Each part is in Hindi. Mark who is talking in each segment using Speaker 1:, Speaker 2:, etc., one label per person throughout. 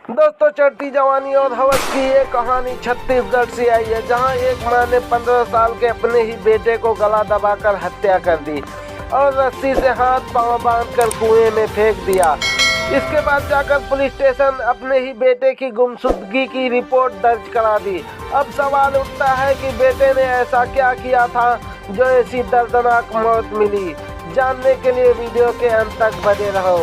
Speaker 1: दोस्तों, चढ़ती जवानी और हवस की ये कहानी छत्तीसगढ़ से आई है, जहां एक मां ने 15 साल के अपने ही बेटे को गला दबाकर हत्या कर दी और रस्सी से हाथ पांव बांधकर कुएं में फेंक दिया। इसके बाद जाकर पुलिस स्टेशन अपने ही बेटे की गुमशुदगी की रिपोर्ट दर्ज करा दी। अब सवाल उठता है कि बेटे ने ऐसा क्या किया था जो ऐसी दर्दनाक मौत मिली। जानने के लिए वीडियो के अंत तक बने रहो।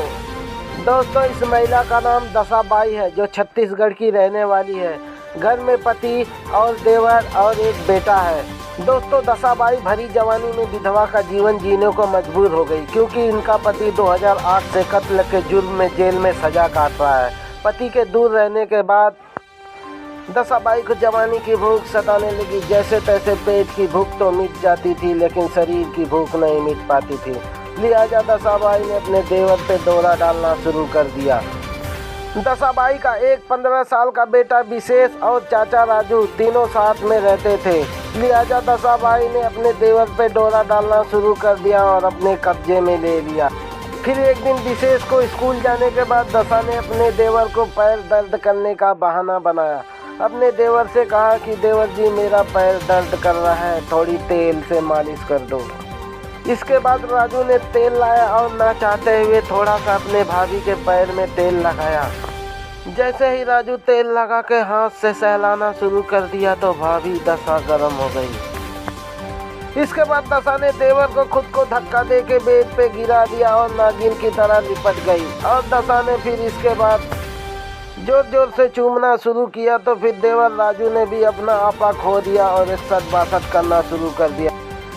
Speaker 1: दोस्तों, इस महिला का नाम दसाबाई है, जो छत्तीसगढ़ की रहने वाली है। घर में पति और देवर और एक बेटा है। दोस्तों, दसाबाई भरी जवानी में विधवा का जीवन जीने को मजबूर हो गई, क्योंकि इनका पति 2008 से कत्ल के जुर्म में जेल में सजा काट रहा है। पति के दूर रहने के बाद दसाबाई को जवानी की भूख सताने लगी। जैसे तैसे पेट की भूख तो मिट जाती थी, लेकिन शरीर की भूख नहीं मिट पाती थी। लिहाजा दसाबाई ने अपने देवर पे दौरा डालना शुरू कर दिया। दसाबाई का एक 15 साल का बेटा विशेष और चाचा राजू तीनों साथ में रहते थे। लिहाजा दसाबाई ने अपने देवर पे डोरा डालना शुरू कर दिया और अपने कब्जे में ले लिया। फिर एक दिन विशेष को स्कूल जाने के बाद दशा ने अपने देवर को पैर दर्द करने का बहाना बनाया। अपने देवर से कहा कि देवर जी, मेरा पैर दर्द कर रहा है, थोड़ी तेल से मालिश कर दो। इसके बाद राजू ने तेल लाया और ना चाहते हुए थोड़ा सा अपने भाभी के पैर में तेल लगाया। जैसे ही राजू तेल लगा के हाथ से सहलाना शुरू कर दिया तो भाभी दशा गर्म हो गई। इसके बाद दशा ने देवर को खुद को धक्का दे के बेड पे गिरा दिया और नागिन की तरह लिपट गई। और दशा ने फिर इसके बाद जोर जोर से चूमना शुरू किया। तो फिर देवर राजू ने भी अपना आपा खो दिया और 61-62 करना शुरू कर दिया।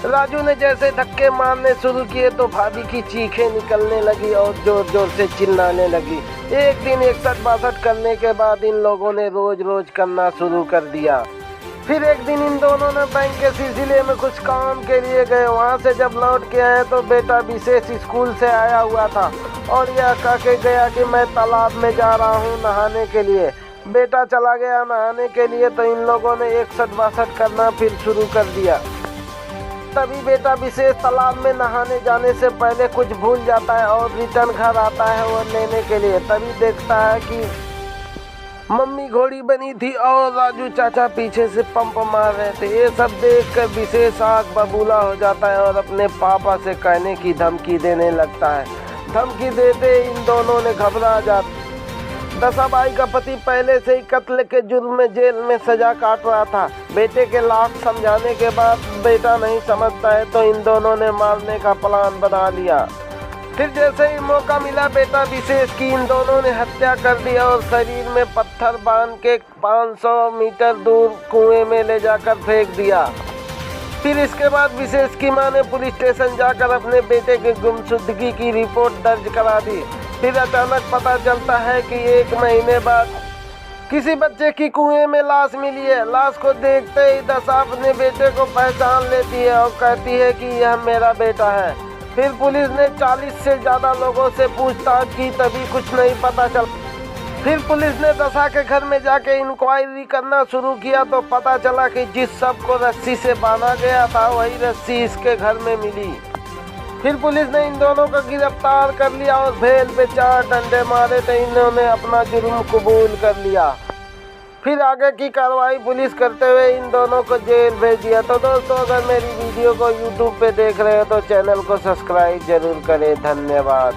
Speaker 1: राजू ने जैसे धक्के मारने शुरू किए तो भाभी की चीखें निकलने लगी और जोर जोर से चिल्लाने लगी। एक दिन 61-62 करने के बाद इन लोगों ने रोज रोज करना शुरू कर दिया। फिर एक दिन इन दोनों ने बैंक के सिलसिले में कुछ काम के लिए गए। वहां से जब लौट के आए तो बेटा विशेष स्कूल से आया हुआ था और यह कह के गया कि मैं तालाब में जा रहा हूँ नहाने के लिए। बेटा चला गया नहाने के लिए तो इन लोगों ने 61-62 करना फिर शुरू कर दिया। तभी बेटा विशेष तालाब में नहाने जाने से पहले कुछ भूल जाता है और रिटर्न घर आता है वो लेने के लिए। तभी देखता है कि मम्मी घोड़ी बनी थी और राजू चाचा पीछे से पंप मार रहे थे। ये सब देखकर विशेष आग बबूला हो जाता है और अपने पापा से कहने की धमकी देने लगता है। धमकी देते इन दोनों ने घबरा जाते। दसाबाई का पति पहले से ही कत्ल के जुर्म में जेल में सजा काट रहा था। बेटे के लाख समझाने के बाद बेटा नहीं समझता है तो इन दोनों ने मारने का प्लान बना लिया। फिर जैसे ही मौका मिला बेटा विशेष की इन दोनों ने हत्या कर दिया और शरीर में पत्थर बांध के 500 मीटर दूर कुएं में ले जाकर फेंक दिया। फिर इसके बाद विशेष की मां ने पुलिस स्टेशन जाकर अपने बेटे की गुमशुदगी की रिपोर्ट दर्ज करा दी। फिर अचानक पता चलता है कि 1 महीने बाद किसी बच्चे की कुएं में लाश मिली है। लाश को देखते ही दशा अपने बेटे को पहचान लेती है और कहती है कि यह मेरा बेटा है। फिर पुलिस ने 40 से ज़्यादा लोगों से पूछताछ की, तभी कुछ नहीं पता चला। फिर पुलिस ने दशा के घर में जाके इंक्वायरी करना शुरू किया तो पता चला कि जिस शव को रस्सी से बांधा गया था वही रस्सी इसके घर में मिली। फिर पुलिस ने इन दोनों को गिरफ्तार कर लिया और भेल पे 4 डंडे मारे तो इन्होंने अपना जुर्म कबूल कर लिया। फिर आगे की कार्रवाई पुलिस करते हुए इन दोनों को जेल भेज दिया। तो दोस्तों, अगर मेरी वीडियो को YouTube पे देख रहे हो तो चैनल को सब्सक्राइब जरूर करें। धन्यवाद।